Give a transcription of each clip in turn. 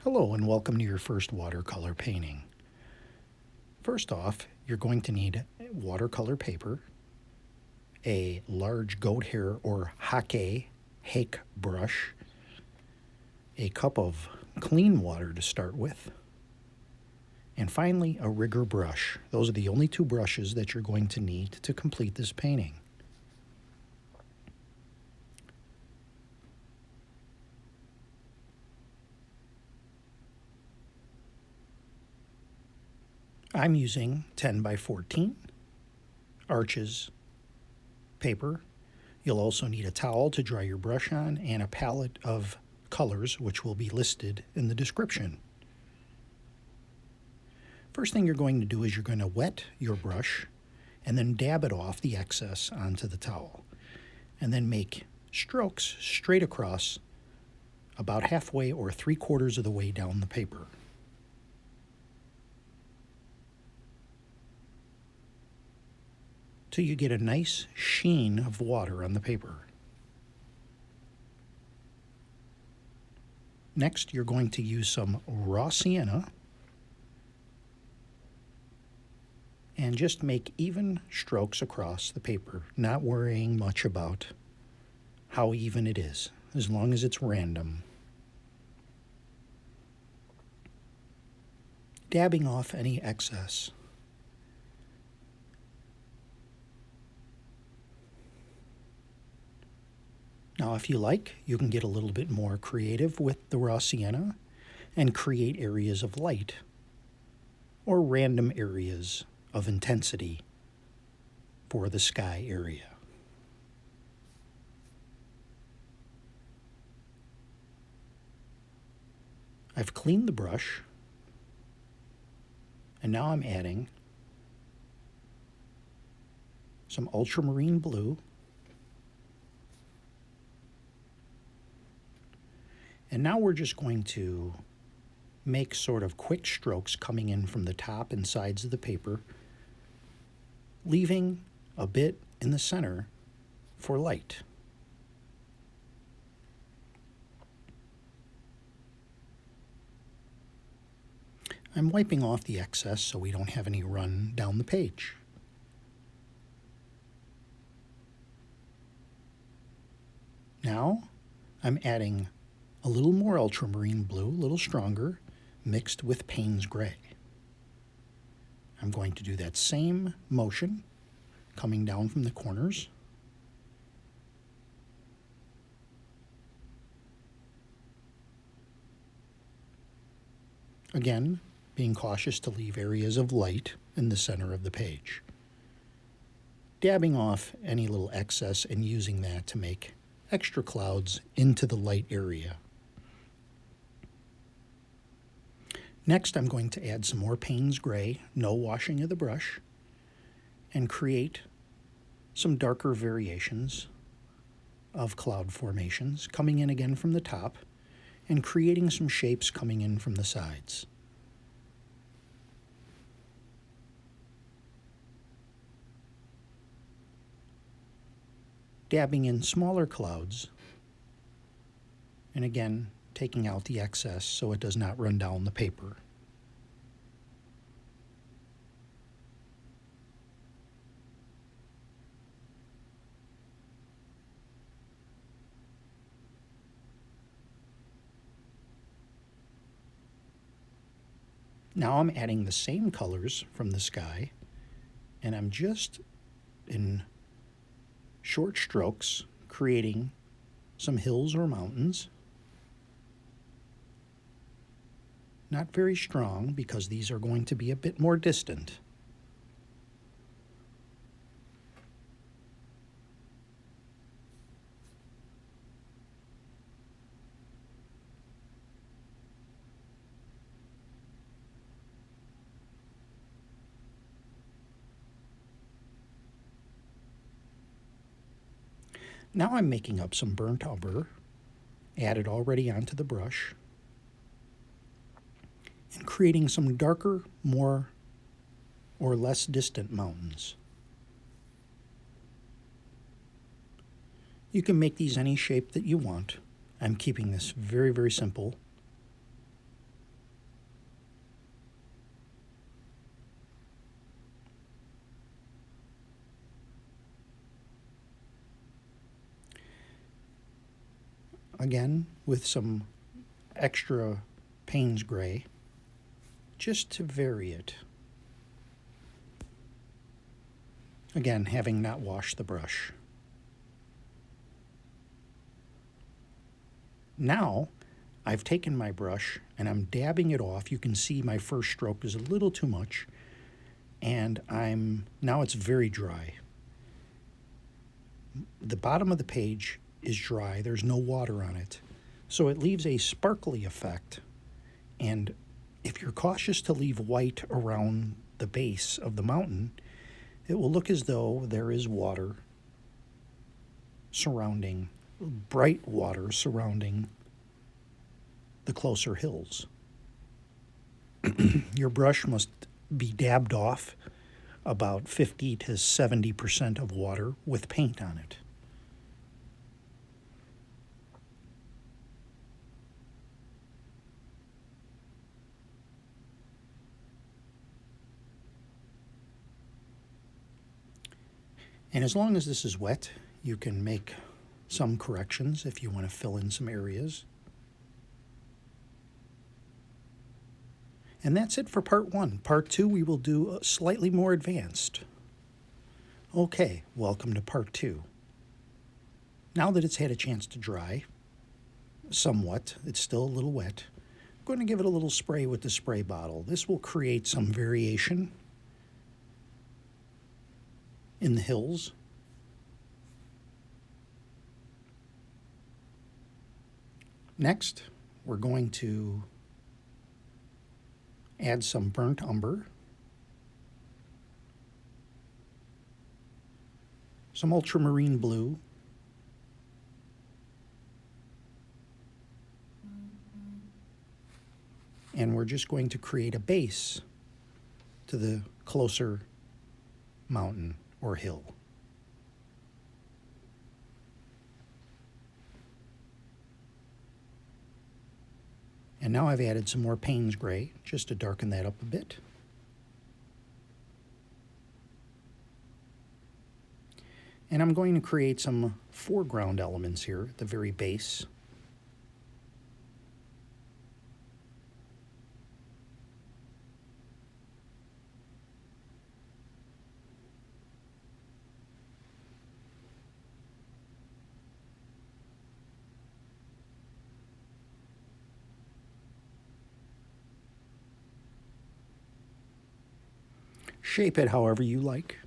Hello and welcome to your first watercolor painting. First off, you're going to need watercolor paper, a large goat hair or Hake brush, a cup of clean water to start with, and finally a rigger brush. Those are the only two brushes that you're going to need to complete this painting. I'm using 10 by 14 arches paper. You'll also need a towel to dry your brush on and a palette of colors, which will be listed in the description. First thing you're going to do is you're going to wet your brush and then dab it off the excess onto the towel, and then make strokes straight across about halfway or 3/4 of the way down the paper. Till you get a nice sheen of water on the paper. Next, you're going to use some raw sienna and just make even strokes across the paper, not worrying much about how even it is, as long as it's random. Dabbing off any excess. Now, if you like, you can get a little bit more creative with the raw sienna and create areas of light or random areas of intensity for the sky area. I've cleaned the brush, and now I'm adding some ultramarine blue, and now we're just going to make sort of quick strokes coming in from the top and sides of the paper, leaving a bit in the center for light. I'm wiping off the excess so we don't have any run down the page. Now I'm adding a little more ultramarine blue, a little stronger, mixed with Payne's gray. I'm going to do that same motion coming down from the corners. Again, being cautious to leave areas of light in the center of the page. Dabbing off any little excess and using that to make extra clouds into the light area. Next, I'm going to add some more Payne's gray, no washing of the brush, and create some darker variations of cloud formations, coming in again from the top and creating some shapes coming in from the sides. Dabbing in smaller clouds, and again, taking out the excess so it does not run down the paper. Now I'm adding the same colors from the sky, and I'm just in short strokes creating some hills or mountains. Not very strong because these are going to be a bit more distant. Now I'm making up some burnt umber, added already onto the brush, and creating some darker, more or less distant mountains. You can make these any shape that you want. I'm keeping this very, very simple. again with some extra Payne's gray, just to vary it. Again, having not washed the brush. Now, I've taken my brush and I'm dabbing it off. You can see my first stroke is a little too much, and now it's very dry. The bottom of the page is dry. There's no water on it. So it leaves a sparkly effect. And if you're cautious to leave white around the base of the mountain, it will look as though there is water surrounding, bright water surrounding the closer hills. Your brush must be dabbed off about 50 to 70% of water with paint on it. And as long as this is wet, you can make some corrections if you want to fill in some areas. And that's it for part 1. Part 2, we will do slightly more advanced. Okay, welcome to part 2. Now that it's had a chance to dry, somewhat, it's still a little wet, I'm going to give it a little spray with the spray bottle. This will create some variation in the hills. Next, we're going to add some burnt umber, some ultramarine blue, and we're just going to create a base to the closer mountain or hill. And now I've added some more Payne's gray just to darken that up a bit. And I'm going to create some foreground elements here at the very base. Shape it however you like.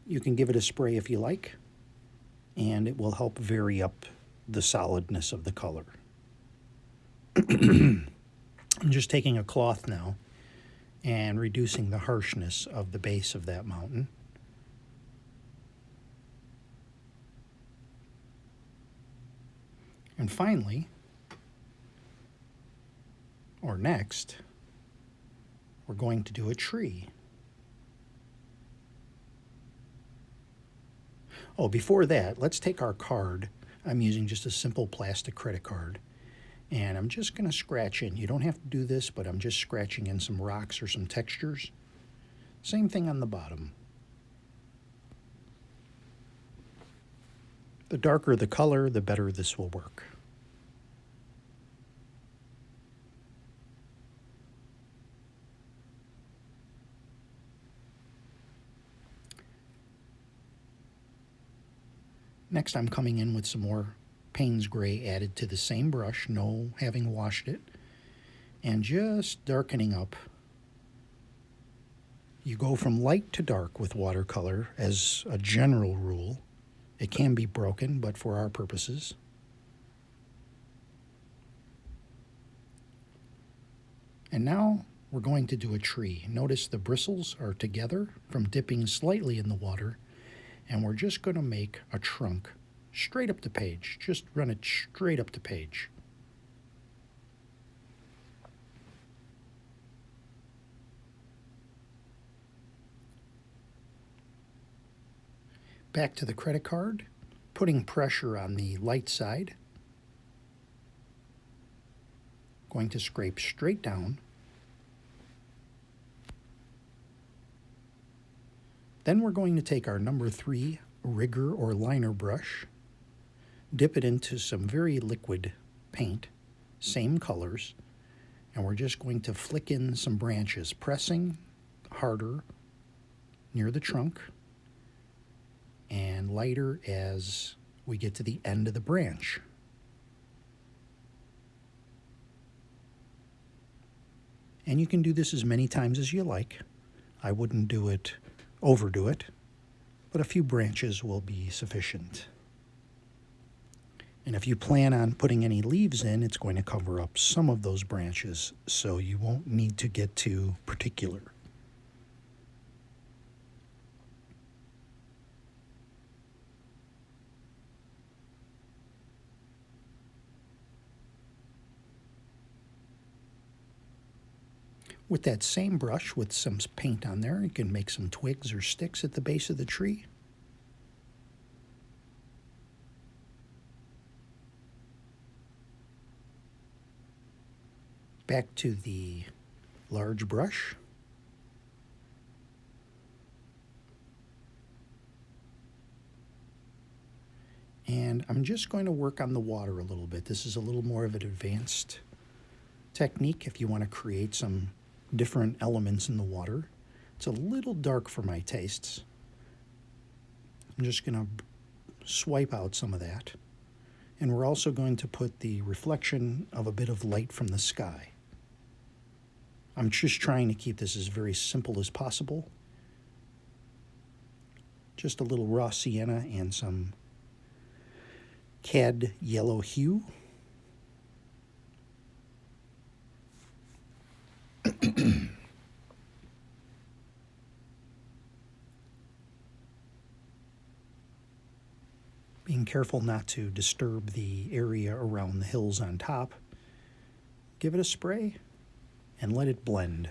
You can give it a spray if you like, and it will help vary up the solidness of the color. I'm just taking a cloth now and reducing the harshness of the base of that mountain. And finally, or next, we're going to do a tree. Oh, before that, let's take our card. I'm using just a simple plastic credit card, and I'm just going to scratch in. You don't have to do this, but I'm just scratching in some rocks or some textures. Same thing on the bottom. The darker the color, the better this will work. Next, I'm coming in with some more Payne's gray added to the same brush, no having washed it, and just darkening up. You go from light to dark with watercolor as a general rule. It can be broken, but for our purposes. And now we're going to do a tree. Notice the bristles are together from dipping slightly in the water. And we're just going to make a trunk straight up the page. Just run it straight up the page. Back to the credit card, putting pressure on the light side. Going to scrape straight down. Then we're going to take our number 3 rigger or liner brush, dip it into some very liquid paint, same colors, and we're just going to flick in some branches, pressing harder near the trunk and lighter as we get to the end of the branch. And you can do this as many times as you like. I wouldn't overdo it, but a few branches will be sufficient. And if you plan on putting any leaves in, it's going to cover up some of those branches, so you won't need to get too particular. With that same brush with some paint on there, you can make some twigs or sticks at the base of the tree. Back to the large brush. And I'm just going to work on the water a little bit. This is a little more of an advanced technique if you want to create some different elements in the water. It's a little dark for my tastes. I'm just going to swipe out some of that. And we're also going to put the reflection of a bit of light from the sky. I'm just trying to keep this as very simple as possible. Just a little raw sienna and some cad yellow hue. Being careful not to disturb the area around the hills on top. Give it a spray and let it blend.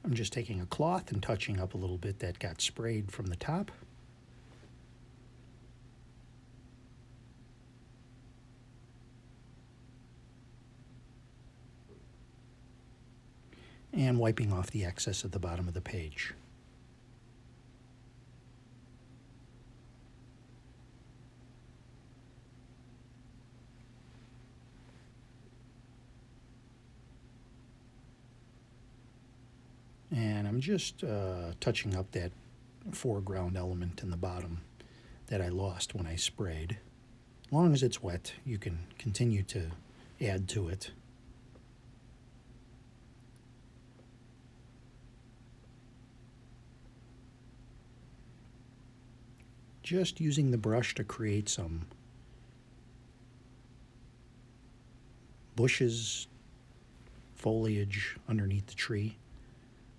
I'm just taking a cloth and touching up a little bit that got sprayed from the top. And wiping off the excess at the bottom of the page. And I'm just touching up that foreground element in the bottom that I lost when I sprayed. As long as it's wet, you can continue to add to it. Just using the brush to create some bushes, foliage underneath the tree.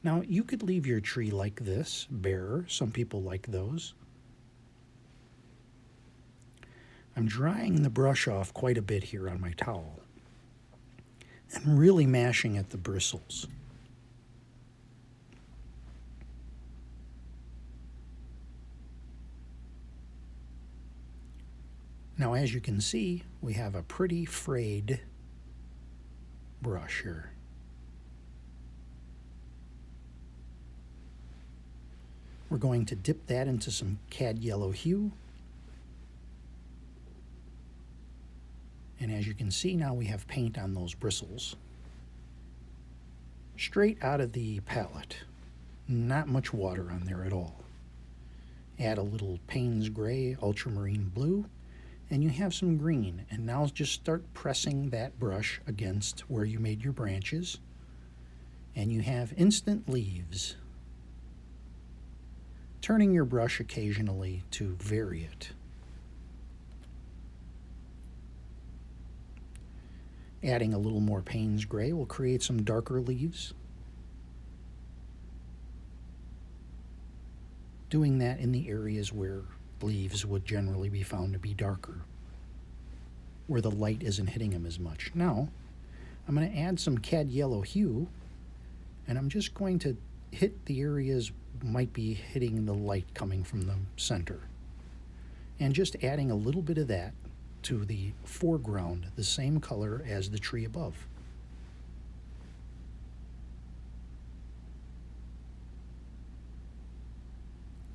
Now, you could leave your tree like this, bare. Some people like those. I'm drying the brush off quite a bit here on my towel and really mashing at the bristles. Now, as you can see, we have a pretty frayed brush here. We're going to dip that into some cad yellow hue. And as you can see, now we have paint on those bristles. Straight out of the palette. Not much water on there at all. Add a little Payne's Gray, Ultramarine Blue, and you have some green. And now just start pressing that brush against where you made your branches. And you have instant leaves. Turning your brush occasionally to vary it. Adding a little more Payne's Gray will create some darker leaves. doing that in the areas where leaves would generally be found to be darker, where the light isn't hitting them as much. Now, I'm going to add some cad yellow hue, and I'm just going to hit the areas might be hitting the light coming from the center. And just adding a little bit of that to the foreground, the same color as the tree above.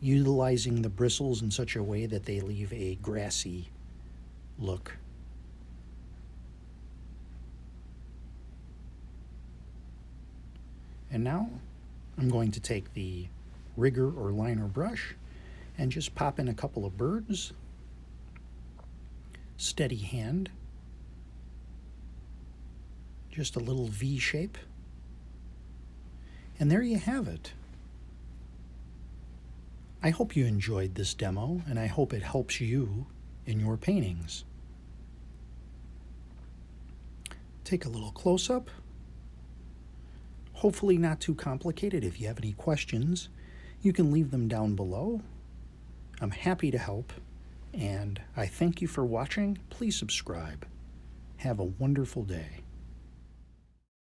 Utilizing the bristles in such a way that they leave a grassy look. And now I'm going to take the rigger or liner brush and just pop in a couple of birds. Steady hand. Just a little V shape. And there you have it. I hope you enjoyed this demo, and I hope it helps you in your paintings. Take a little close-up. Hopefully not too complicated. If you have any questions, you can leave them down below. I'm happy to help, and I thank you for watching. Please subscribe. Have a wonderful day.